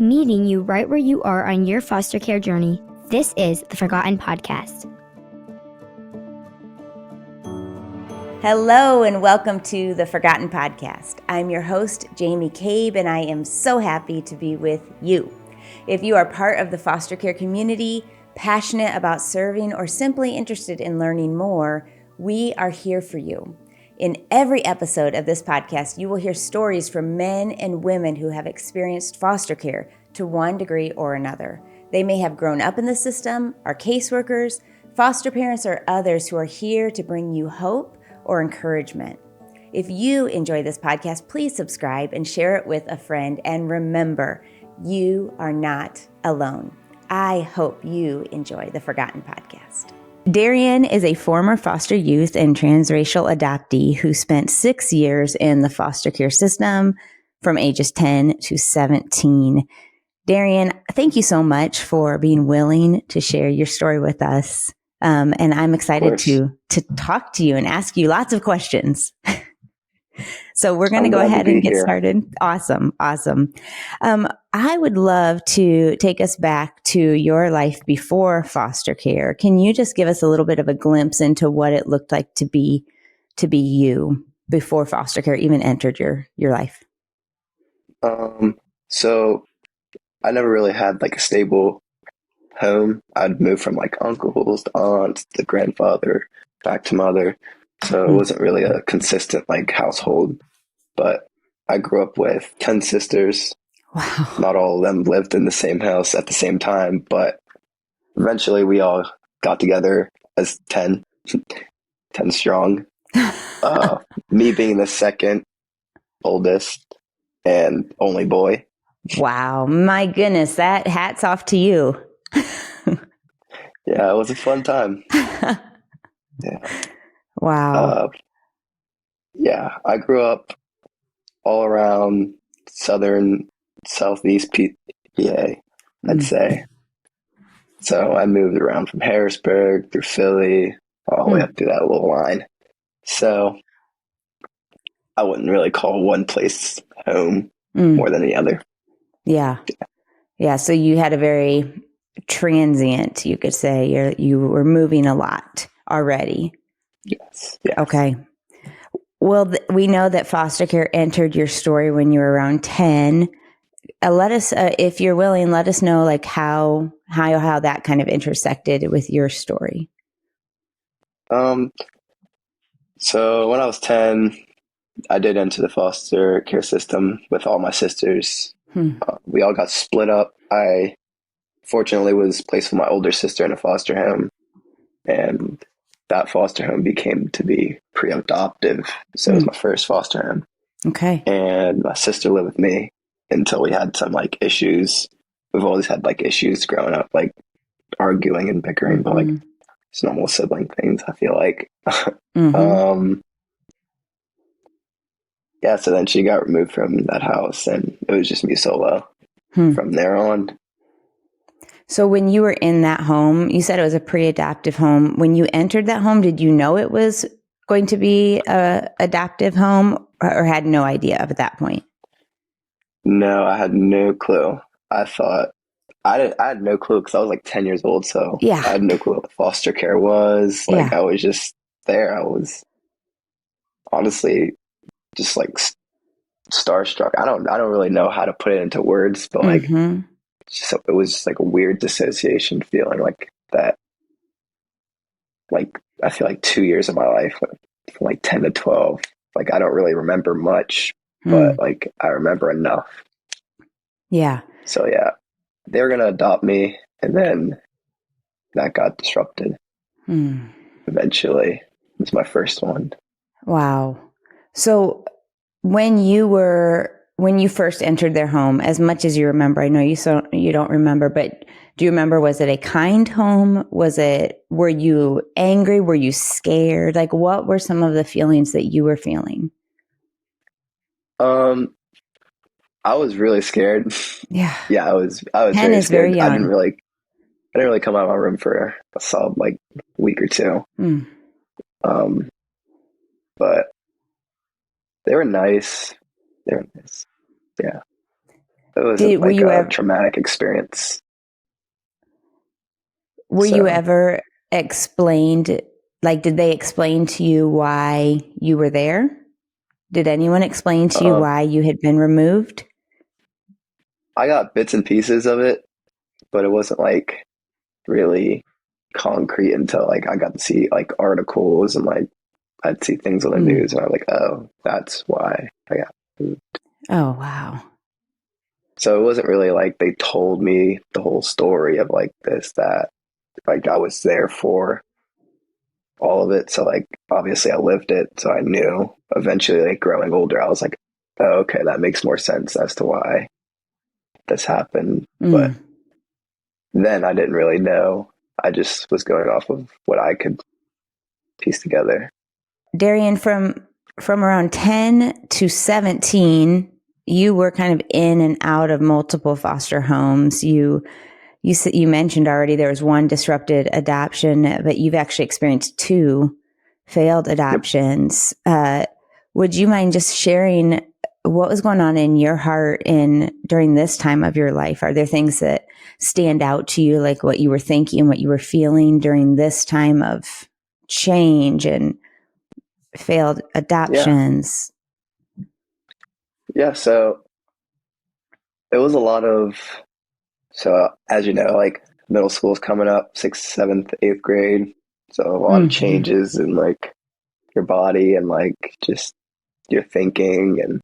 meeting you right where you are on your foster care journey. This is the Forgotten Podcast. Hello and welcome to the Forgotten Podcast. I'm your host, Jamie Cabe, and I am so happy to be with you. If you are part of the foster care community, passionate about serving, or simply interested in learning more, we are here for you. In every episode of this podcast, you will hear stories from men and women who have experienced foster care to one degree or another. They may have grown up in the system, are caseworkers, foster parents, or others who are here to bring you hope or encouragement. If you enjoy this podcast, please subscribe and share it with a friend. And remember, you are not alone. I hope you enjoy the Forgotten Podcast. Darien is a former foster youth and transracial adoptee who spent 6 years in the foster care system from ages 10 to 17. Darien, thank you so much for being willing to share your story with us. And I'm excited to talk to you and ask you lots of questions. So we're going to go ahead and get started. Awesome. I would love to take us back to your life before foster care. Can you just give us a little bit of a glimpse into what it looked like to be you before foster care even entered your life? So I never really had like a stable home. I'd move from like uncles to aunts to grandfather back to mother. So it wasn't really a consistent like household. But I grew up with 10 sisters. Wow. Not all of them lived in the same house at the same time, but eventually we all got together as 10 strong. Me being the second oldest and only boy. Wow. My goodness. That hats off to you. Yeah, it was a fun time. Yeah. Wow. Yeah, I grew up all around southeast PA, I'd say. So I moved around from Harrisburg through Philly, all the way up to that little line. So I wouldn't really call one place home more than the other. Yeah. So you had a very transient, you could say. You were moving a lot already. Yes. Okay. Well, we know that foster care entered your story when you were around 10. Let us, if you're willing, let us know like how that kind of intersected with your story. So when I was 10, I did enter the foster care system with all my sisters. We all got split up. I fortunately was placed with my older sister in a foster home, and that foster home became to be pre-adoptive. So it was my first foster home. Okay. And my sister lived with me until we had some like issues. We've always had like issues growing up, like arguing and bickering, but like it's normal sibling things, I feel like. Yeah, so then she got removed from that house and it was just me solo from there on. So when you were in that home, you said it was a pre-adoptive home. When you entered that home, did you know it was going to be a adoptive home or had no idea at that point? No, I had no clue. I had no clue because I was like 10 years old. So yeah. I had no clue what foster care was. Like I was just there. I was honestly just like starstruck. I don't really know how to put it into words, but like it was just like a weird dissociation feeling like that. Like I feel like 2 years of my life, from like 10 to 12, like I don't really remember much, but like I remember enough. Yeah. So yeah, they were gonna adopt me, and then that got disrupted. Eventually, it was my first one. Wow. So when you first entered their home, as much as you remember, I know you don't remember, but do you remember, was it a kind home? Were you angry? Were you scared? Like what were some of the feelings that you were feeling? I was really scared. Yeah. Yeah, I was very scared. Very young. I didn't really come out of my room for a solid like week or two. But they were nice. Yeah. It it wasn't like a traumatic experience. Were you ever explained, like, did they explain to you why you were there? Did anyone explain to you why you had been removed? I got bits and pieces of it, but it wasn't like really concrete until like I got to see like articles and like I'd see things on the news and I'm like, oh, that's why I got moved. Oh, wow. So it wasn't really like they told me the whole story of like this, that, like I was there for all of it. So like obviously I lived it, so I knew. Eventually, like growing older, I was like, oh, okay, that makes more sense as to why this happened. But then I didn't really know. I just was going off of what I could piece together. Darien, from around 10 to 17, you were kind of in and out of multiple foster homes. You mentioned already there was one disrupted adoption, but you've actually experienced 2 failed adoptions. Yep. Would you mind just sharing what was going on in your heart during this time of your life? Are there things that stand out to you, like what you were thinking, what you were feeling during this time of change and failed adoptions? Yeah, so it was a lot of, so as you know, like middle school is coming up, 6th, 7th, 8th grade. So a lot of changes in like your body and like just your thinking and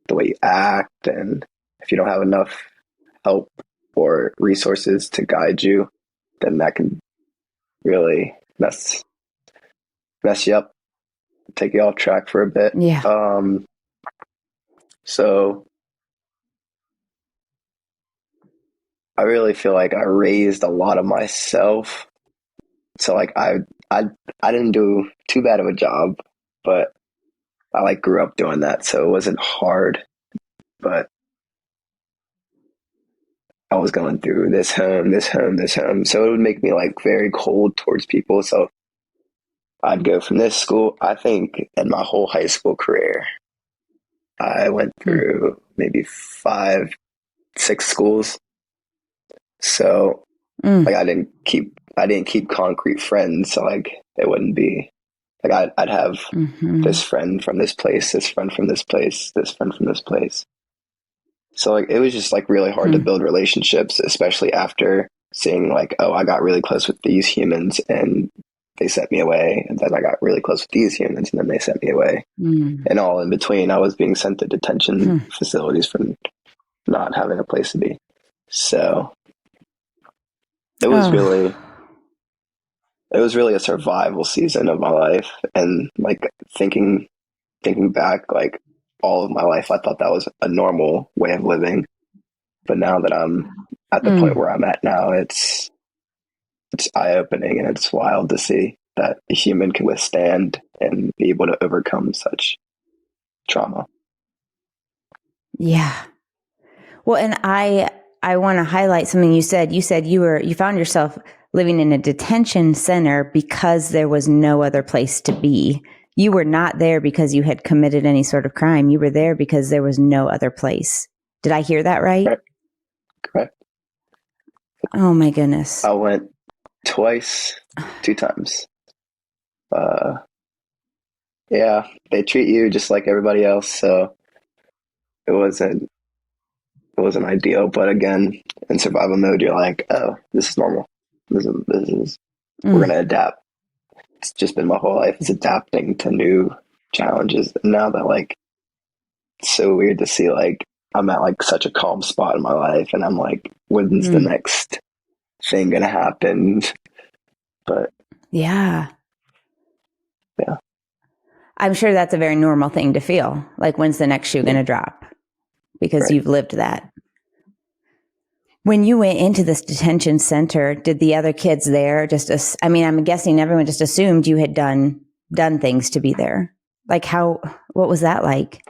the way you act. And if you don't have enough help or resources to guide you, then that can really mess you up, take you off track for a bit. Yeah. So I really feel like I raised a lot of myself. So like I didn't do too bad of a job, but I like grew up doing that, so it wasn't hard. But I was going through this home, so it would make me like very cold towards people. So I'd go from this school. I think in my whole high school career, I went through maybe 5, 6 schools. So like I didn't keep concrete friends. So like it wouldn't be like I'd have this friend from this place, this friend from this place, this friend from this place. So like it was just like really hard to build relationships, especially after seeing like, oh, I got really close with these humans and they sent me away, and then I got really close with these humans and then they sent me away. And all in between, I was being sent to detention facilities for not having a place to be. So it was really a survival season of my life. And like thinking back, like all of my life, I thought that was a normal way of living. But now that I'm at the point where I'm at now, it's eye-opening, and it's wild to see that a human can withstand and be able to overcome such trauma. Yeah. Well, and I want to highlight something you said. You said you found yourself living in a detention center because there was no other place to be. You were not there because you had committed any sort of crime. You were there because there was no other place. Did I hear that right? Correct. Oh my goodness. I went twice, 2 times. Yeah, they treat you just like everybody else, so it wasn't ideal. But again, in survival mode, you're like, oh, this is normal. This is we're gonna adapt. It's just been my whole life is adapting to new challenges. And now that like it's so weird to see like I'm at like such a calm spot in my life, and I'm like, when's the next thing gonna happen? But yeah. I'm sure that's a very normal thing to feel. Like, when's the next shoe going to drop? Because you've lived that. When you went into this detention center, did the other kids there I'm guessing everyone just assumed you had done things to be there. Like what was that like?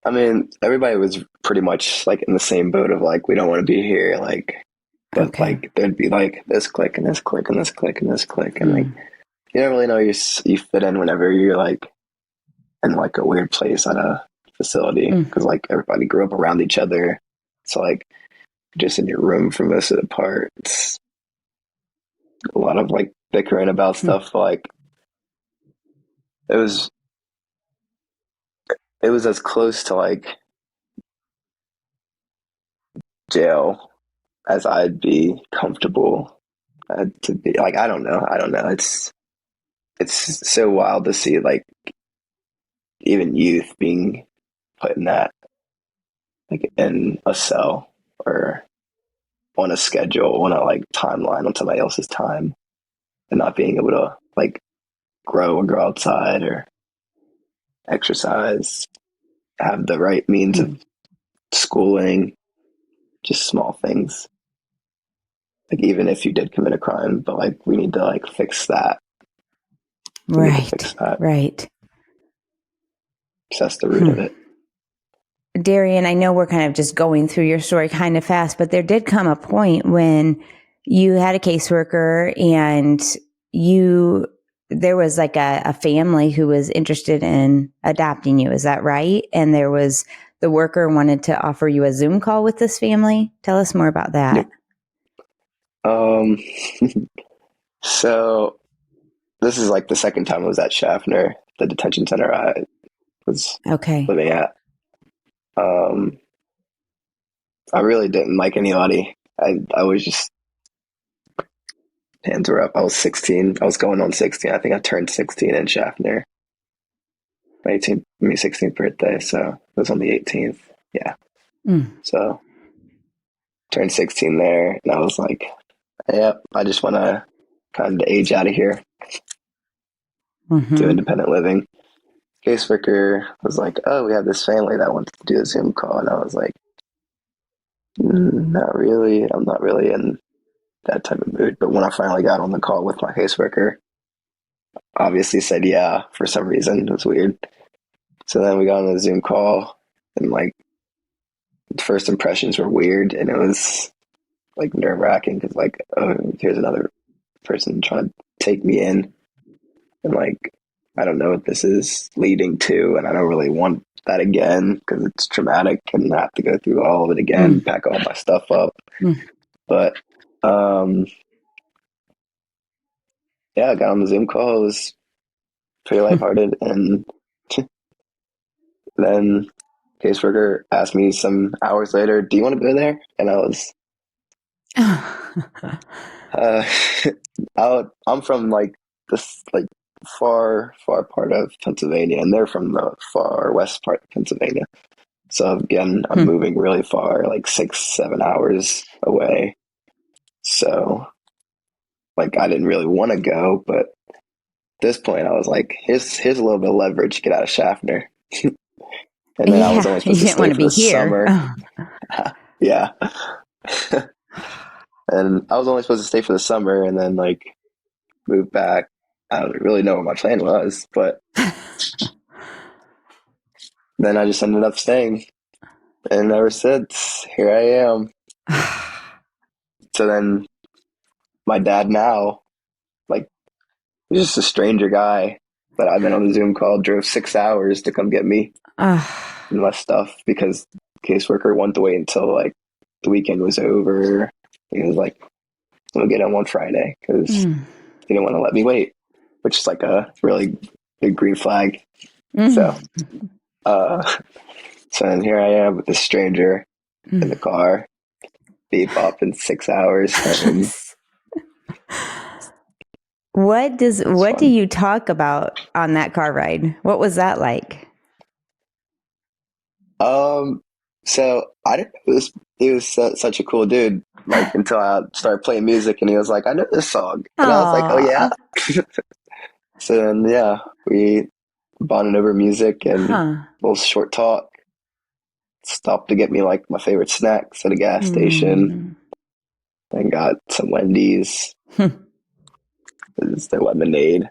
I mean, everybody was pretty much like in the same boat of like, we don't want to be here. Like, but like there'd be like this click and this click and this click and this click. And like, you don't really know you fit in whenever you're like in like a weird place at a facility because like everybody grew up around each other. So like just in your room for most of the part, it's a lot of like bickering about stuff. Like it was as close to like jail as I'd be comfortable to be. Like I don't know. It's so wild to see like even youth being put in that, like in a cell or on a schedule, on a like timeline, on somebody else's time, and not being able to like grow or go outside or exercise, have the right means of schooling, just small things. Like even if you did commit a crime, but like we need to like fix that. Right. So that's the root of it. Darien, I know we're kind of just going through your story kind of fast, but there did come a point when you had a caseworker and there was like a family who was interested in adopting you. Is that right? And the worker wanted to offer you a Zoom call with this family. Tell us more about that. So this is like the second time I was at Schaffner, the detention center I was living at. I really didn't like anybody. I was just, hands were up. I was 16. I was going on 16. I think I turned 16 in Schaffner. My 16th birthday. So it was on the 18th. Yeah. So turned 16 there, and I was like, yep, I just want to kind of age out of here. Do independent living. Caseworker was like, oh, we have this family that wants to do a Zoom call. And I was like, not really. I'm not really in that type of mood. But when I finally got on the call with my caseworker, obviously said yeah for some reason. It was weird. So then we got on a Zoom call, and like the first impressions were weird, and it was like nerve-wracking because like, oh, here's another person trying to take me in, and like I don't know what this is leading to, and I don't really want that again because it's traumatic and I have to go through all of it again, pack all my stuff up. But yeah, I got on the Zoom call. It was pretty lighthearted, and then caseworker asked me some hours later, "Do you want to go there?" And I was, I'm from like this like far part of Pennsylvania, and they're from the far west part of Pennsylvania. So again, I'm moving really far, like 6-7 hours away. So like I didn't really want to go, but at this point I was like, here's a little bit of leverage to get out of Schaffner. And then I was only supposed to stay for the summer. Yeah. And I was only supposed to stay for the summer and then like move back. I don't really know what my plan was, but then I just ended up staying. And ever since, here I am. So then my dad now, like, he's just a stranger guy that I've been on the Zoom call, drove 6 hours to come get me and my stuff because the caseworker wanted to wait until like the weekend was over. He was like, we'll get him on Friday because he didn't want to let me wait, which is like a really big green flag. So then here I am with this stranger in the car, beep up in 6 hours. What do you talk about on that car ride? What was that like? So I didn't know he was such a cool dude, like until I started playing music and he was like, I know this song. And I was like, oh yeah. So then, yeah, we bonded over music and a little short talk. Stopped to get me like my favorite snacks at a gas station and got some Wendy's. It's their lemonade.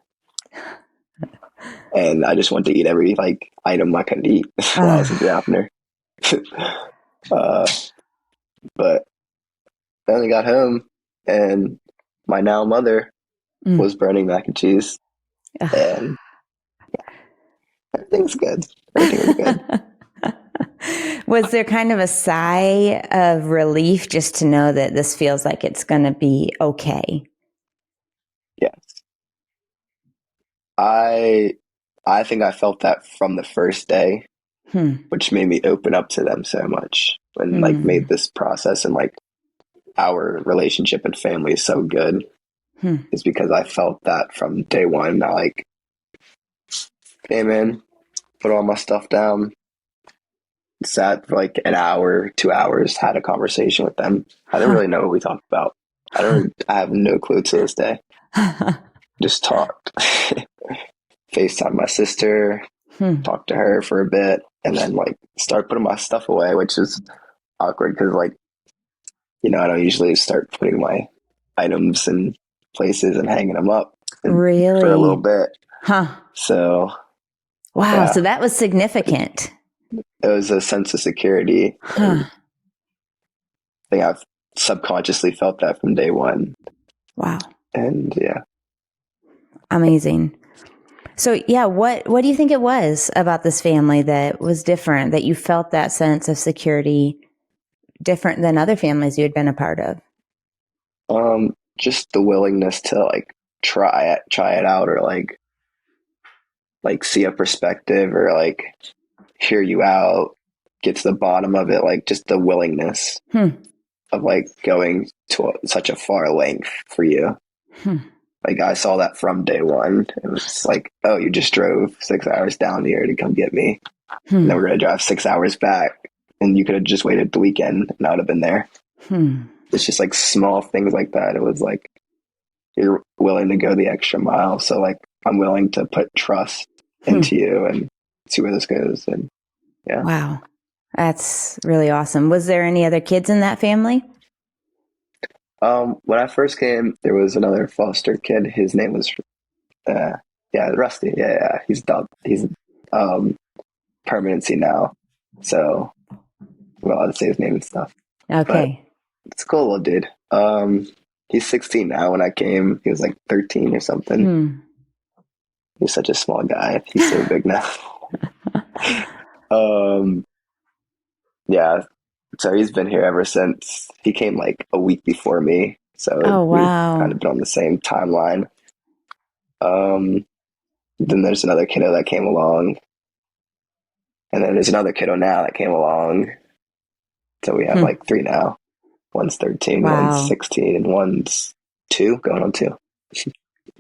And I just wanted to eat every like item I could eat while I was in Schaffner. But then I got home and my now mother was burning mac and cheese. And everything's good. Everything was good. Was there kind of a sigh of relief just to know that this feels like it's going to be okay? Yes. I think I felt that from the first day, which made me open up to them so much and like made this process and like our relationship and family so good is because I felt that from day one. I like came in, put all my stuff down, sat for like an hour, 2 hours, had a conversation with them. I didn't really know what we talked about. I have no clue to this day. Just talked. FaceTime my sister, talked to her for a bit, and then like start putting my stuff away, which is awkward because like, you know, I don't usually start putting my items in places and hanging them up really for a little bit. So, wow. Yeah. So that was significant. It was a sense of security. I think I've subconsciously felt that from day one. Wow. And yeah. Amazing. So yeah, what do you think it was about this family that was different, that you felt that sense of security different than other families you had been a part of? Just the willingness to like try it out, or like see a perspective, or like hear you out, get to the bottom of it. Like just the willingness of like going to such a far length for you. Like I saw that from day one. It was like, oh, you just drove 6 hours down here to come get me. And then we're going to drive 6 hours back. And you could have just waited the weekend and I would have been there. It's just like small things like that. It was like, you're willing to go the extra mile. So like, I'm willing to put trust into you and see where this goes. And yeah. Wow. That's really awesome. Was there any other kids in that family? When I first came, there was another foster kid. His name was, Rusty. Yeah. He's permanency now. So I'm allowed to say his name and stuff. Okay. But it's a cool little dude. He's 16 now. When I came, he was like 13 or something. He's such a small guy. He's so big now. Yeah. So he's been here ever since. He came like a week before me. So we've kind of been on the same timeline. Then there's another kiddo that came along. And then there's another kiddo now that came along. So we have like 3 now. One's 13, one's 16, and one's 2, going on 2.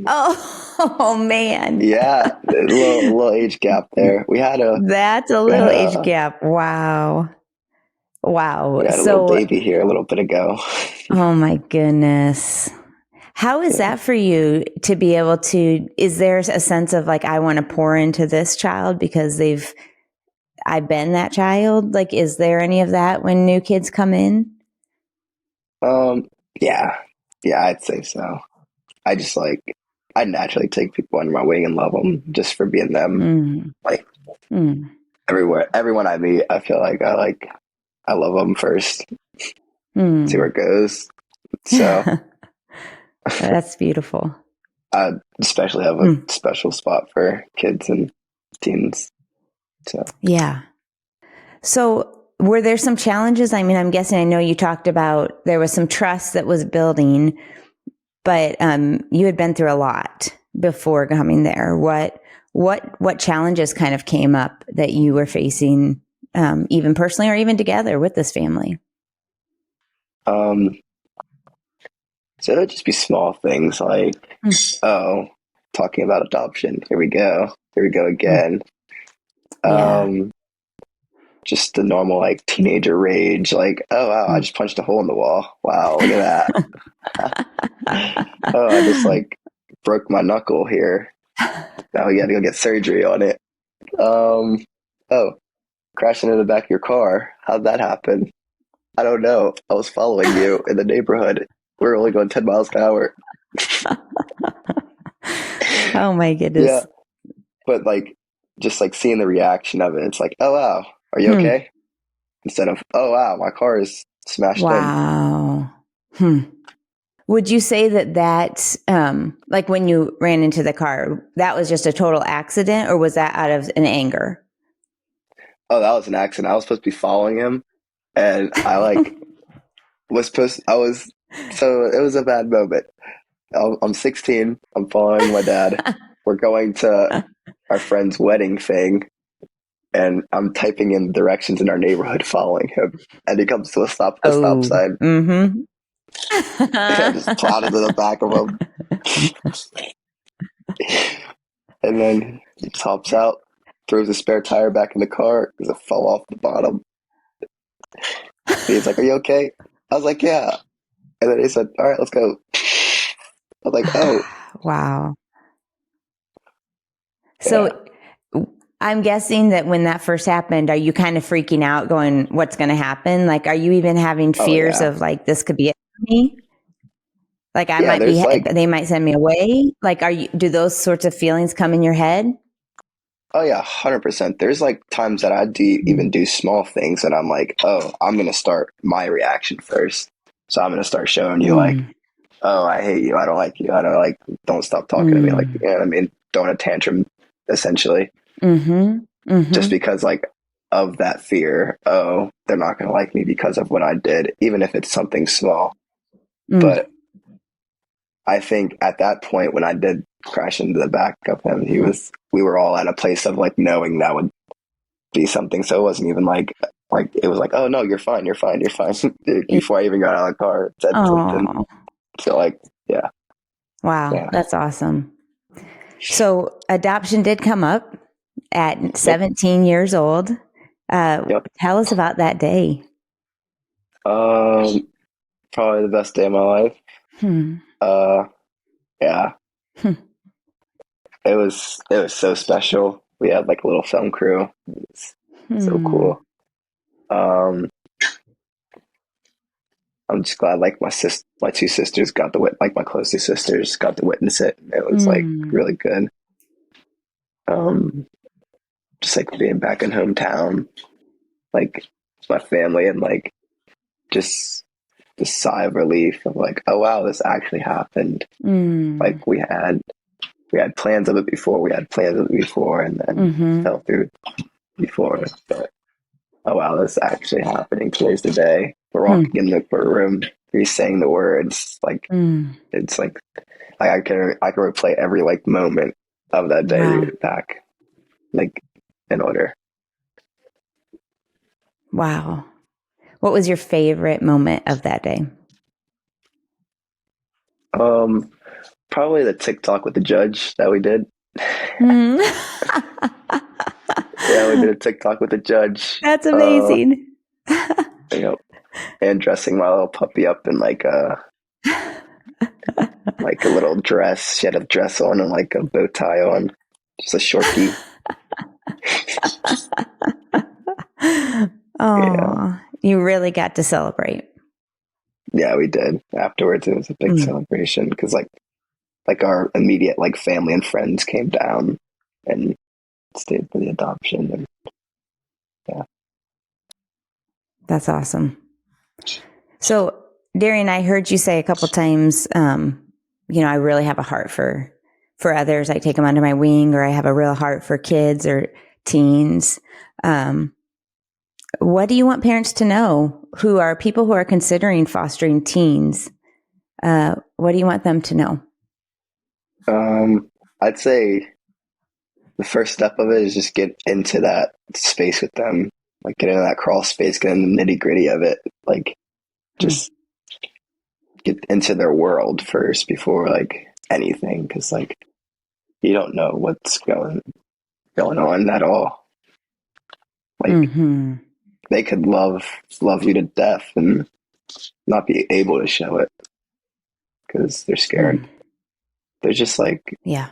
Oh man. Yeah, a little age gap there. That's a little age gap. Wow. We had a little baby here a little bit ago. Oh my goodness. How is that for you to be able to, is there a sense of like, I want to pour into this child because I've been that child? Like, is there any of that when new kids come in? Yeah, I'd say so. I naturally take people under my wing and love them just for being them. Everyone I meet, I feel like I love them first. See where it goes. So that's beautiful. I especially have a special spot for kids and teens. So yeah. So were there some challenges? I mean, I'm guessing, I know you talked about there was some trust that was building, but you had been through a lot before coming there. What challenges kind of came up that you were facing, even personally or even together with this family? So it'd just be small things like, talking about adoption. Here we go again. Just the normal like teenager rage, like, oh wow, I just punched a hole in the wall. Wow, look at that. Oh, I just like broke my knuckle here. Now we gotta go get surgery on it. Oh, crashing in the back of your car. How'd that happen? I don't know. I was following you in the neighborhood. We're only going 10 miles an hour. Oh my goodness. Yeah. But like, just like seeing the reaction of it, it's like, oh wow, are you okay? Instead of, oh wow, my car is smashed in. Wow. Would you say that like when you ran into the car, that was just a total accident, or was that out of an anger? Oh, that was an accident. I was supposed to be following him, and I like was supposed. I was so it was a bad moment. I'm 16. I'm following my dad. We're going to our friend's wedding thing, and I'm typing in directions in our neighborhood, following him, and he comes to a stop at the stop Oh, sign, mm-hmm. and I just plowed into the back of him, and then he just hops out, throws the spare tire back in the car because it fell off the bottom. He's like, "Are you okay?" I was like, "Yeah." And then he said, "All right, let's go." I was like, "Oh, Wow. So yeah, I'm guessing that when that first happened, are you kind of freaking out going, what's going to happen? Like, are you even having oh fears yeah, of like, this could be it for me? Like I yeah." might be, There's like, they might send me away. Like, do those sorts of feelings come in your head? oh yeah, 100%. There's like times that I do even do small things, and I'm like, "Oh, I'm gonna start my reaction first." So I'm gonna start showing you like, Mm, "Oh, I hate you. I don't like you. I don't like. Don't stop talking to me." Like, mm, you know what I mean? Throwing a tantrum, essentially, mm-hmm, just mm-hmm, because like of that fear. Oh, they're not gonna like me because of what I did, even if it's something small. mm, But I think at that point when I did crash into the back of him, we were all at a place of like knowing that would be something. So it wasn't even like it was like, "Oh no, you're fine, you're fine, you're fine." Before I even got out of the car, it said something. oh, So like, yeah, wow. yeah, That's awesome. So adoption did come up at yep, 17 years old. yep. Tell us about that day. Um, Probably the best day of my life. Hmm. Uh, yeah, Hmm. it was so special. We had like a little film crew. It was so Hmm. cool. Um, I'm just glad like my two sisters got the like my closest sisters got to witness it. It was like Hmm. really good. Um, just like being back in hometown, like my family, and like just the sigh of relief of like, oh wow, this actually happened. Hmm. Like we had plans of it before, and then Mm-hmm. fell through before. But oh wow, this is actually happening. Today's the day. We're Hmm. walking in the courtroom. He's saying the words. Like Hmm. it's like I can replay every like moment of that day Wow. back, like in order. Wow. What was your favorite moment of that day? Um, Probably the TikTok with the judge that we did. Hmm. Yeah, we did a TikTok with the judge. That's amazing. You know, and dressing my little puppy up in like a little dress. She had a dress on and like a bow tie on, just a shorty. Yeah, Oh, you really got to celebrate. yeah, we did. Afterwards, it was a big Mm. celebration because like our immediate like family and friends came down and stayed for the adoption. And yeah, That's awesome. So, Darien, I heard you say a couple times, I really have a heart for others. I take them under my wing, or I have a real heart for kids or teens. Um, what do you want parents to know who are people who are considering fostering teens? What do you want them to know? I'd say the first step of it is just get into that space with them, like get into that crawl space, get in the nitty gritty of it, like Hmm. just get into their world first before like anything, because like you don't know what's going on at all. Like Mm-hmm. they could love you to death and not be able to show it because they're scared. Mm. They're just like Yeah.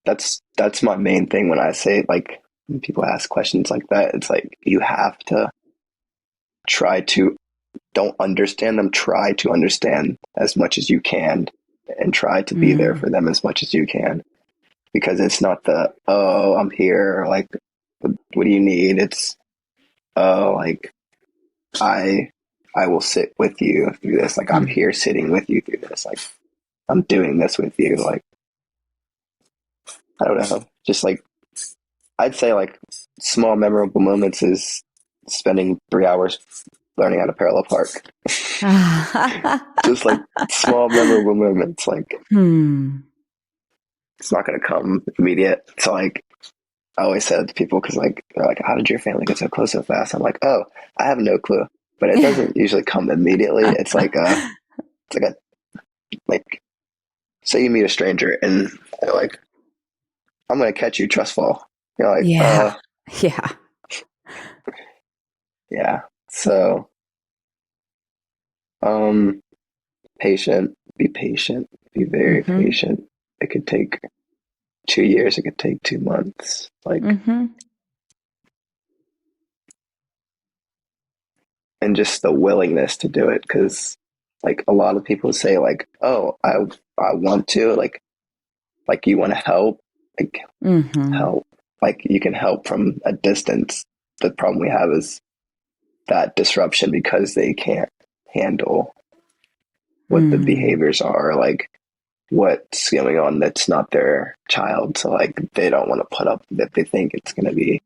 that's my main thing when I say like when people ask questions like that. It's like you have to try to don't understand them. Try to understand as much as you can, and try to be there Mm. for them as much as you can. Because it's not the oh I'm here like what do you need? It's oh like I I will sit with you through this. Like I'm Mm. here sitting with you through this. Like I'm doing this with you. Like I don't know. Just like I'd say like small memorable moments is spending 3 hours learning how to parallel park. Just like small memorable moments. Like it's not going to come immediate. So like I always said to people, because like they're like, how did your family get so close so fast? I'm like, oh, I have no clue. But it doesn't usually come immediately. It's like like say you meet a stranger and they're like, I'm going to catch you, trust fall. You're like, Yeah. yeah. So, patient, be very patient. It could take 2 years. It could take 2 months. Like, and just the willingness to do it. Cause like a lot of people say like, oh, I want to like you want to help, like help, like you can help from a distance. The problem we have is that disruption because they can't handle what the behaviors are, like what's going on that's not their child. So like they don't want to put up that they think it's going to be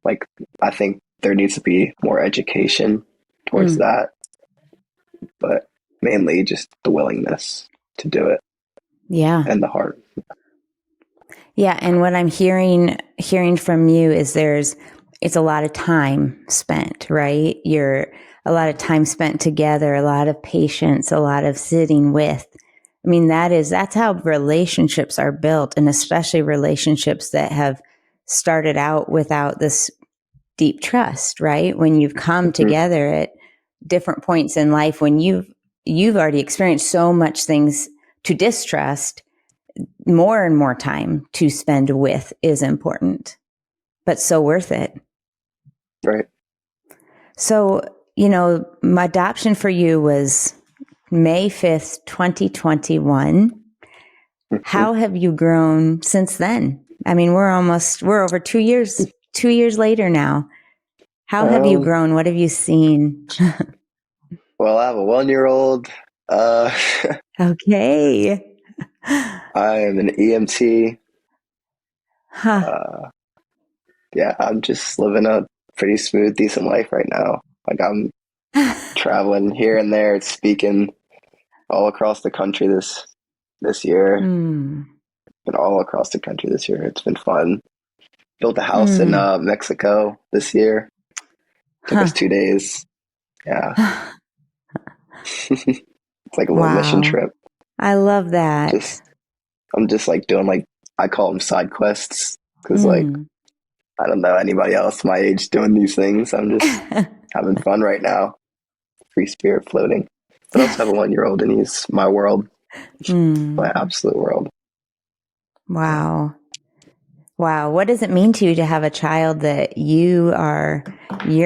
like, I think there needs to be more education towards that, but mainly just the willingness to do it. Yeah. And the heart. Yeah. And what I'm hearing from you is it's a lot of time spent, right? A lot of time spent together, a lot of patience, a lot of sitting with. I mean, that's how relationships are built, and especially relationships that have started out without this deep trust, right? When you've come together at different points in life, when you've already experienced so much things to distrust, more and more time to spend with is important, but so worth it. Right. So, my adoption for you was May 5th, 2021. How have you grown since then? I mean, we're over 2 years, 2 years later now. How have you grown? What have you seen? Well, I have a 1-year-old. Okay. I am an EMT. Yeah, I'm just living a pretty smooth, decent life right now. Like I'm traveling here and there, speaking all across the country this year. Been all across the country this year. It's been fun. Built a house in Mexico this year. Took us 2 days. Yeah. It's like a little mission trip. I love that. I'm just like doing like, I call them side quests because like I don't know anybody else my age doing these things. I'm just having fun right now. Free spirit floating. But I also have a 1-year-old and he's my world. My absolute world. Wow. Wow. What does it mean to you to have a child that you're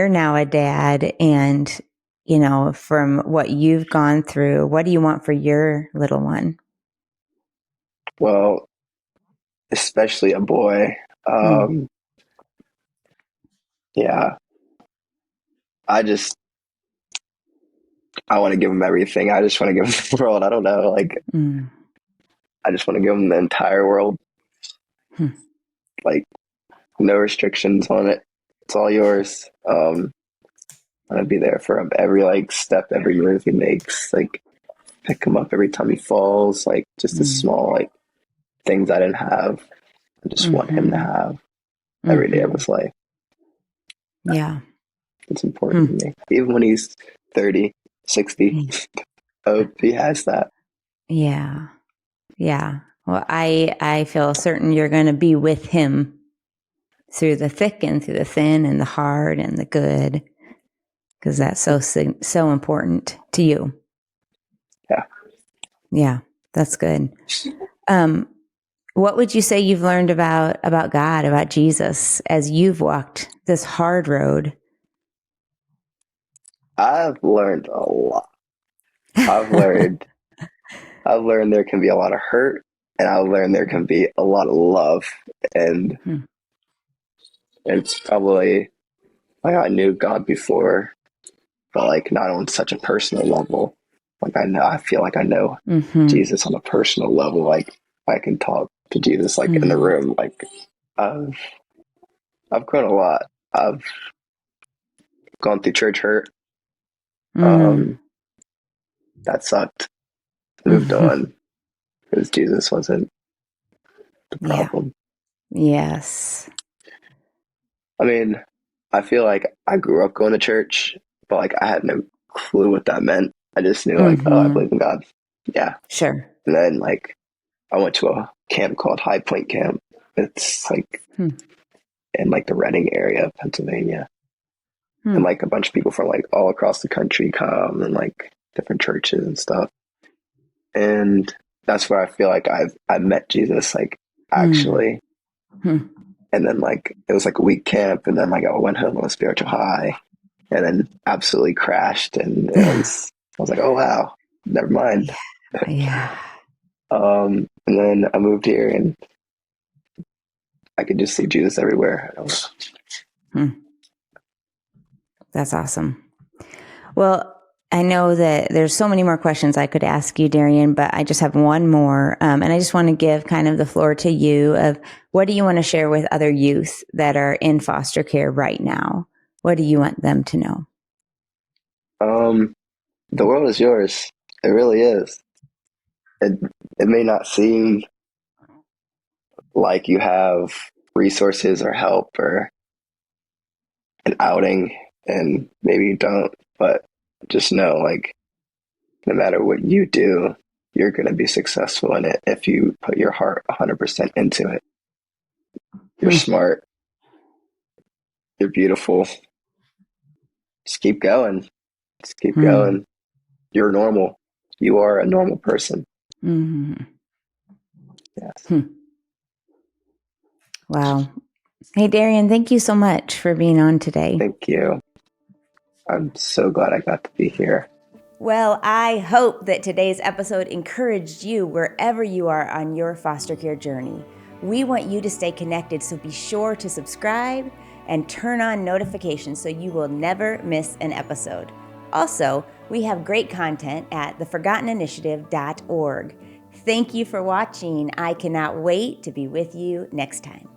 now a dad, and, from what you've gone through, what do you want for your little one? Well, especially a boy. Yeah. I want to give him everything. I just want to give him the world. I don't know. Like, I just want to give him the entire world. Like, no restrictions on it. It's all yours. I'm gonna be there for him every like step, every move he makes. Like, pick him up every time he falls. Like, just the small like things I didn't have. I just want him to have every day of his life. Yeah, it's important to me. Even when he's 30, 60, I hope he has that. Yeah. Yeah. Well, I feel certain you're going to be with him through the thick and through the thin and the hard and the good, because that's so important to you. Yeah. Yeah, that's good. What would you say you've learned about God, about Jesus, as you've walked this hard road? I've learned a lot. I've learned there can be a lot of hurt, and I've learned there can be a lot of love. And it's probably like I knew God before, but like not on such a personal level. Like I feel like I know Jesus on a personal level. Like I can talk to Jesus like in the room. Like I've grown a lot. I've gone through church hurt. Mm. That sucked. Moved Mm-hmm. on because Jesus wasn't the Yeah. problem. Yes. I mean, I feel like I grew up going to church, but like I had no clue what that meant. I just knew like, oh, I Mm-hmm. believe in God. Yeah. Sure. And then like I went to a camp called High Point Camp. It's like in like the Reading area of Pennsylvania. And like a bunch of people from like all across the country come and like different churches and stuff. And that's where I feel like I met Jesus, like actually. And then like it was like a week camp, and then like I went home on a spiritual high, and then absolutely crashed, and I was like, oh wow, never mind. Yeah. And then I moved here, and I could just see Jesus everywhere. That's awesome. Well, I know that there's so many more questions I could ask you, Darien, but I just have one more. And I just want to give kind of the floor to you of what do you want to share with other youth that are in foster care right now? What do you want them to know? The world is yours. It really is. It may not seem like you have resources or help or an outing, and maybe you don't, but just know like no matter what you do, you're going to be successful in it if you put your heart 100% into it. You're smart. You're beautiful. Just keep going. Just keep going. You're normal. You are a normal person. Mm-hmm. Yes. Wow. Hey, Darien, thank you so much for being on today. Thank you. I'm so glad I got to be here. Well, I hope that today's episode encouraged you wherever you are on your foster care journey. We want you to stay connected, so be sure to subscribe and turn on notifications so you will never miss an episode. Also, we have great content at theforgotteninitiative.org. Thank you for watching. I cannot wait to be with you next time.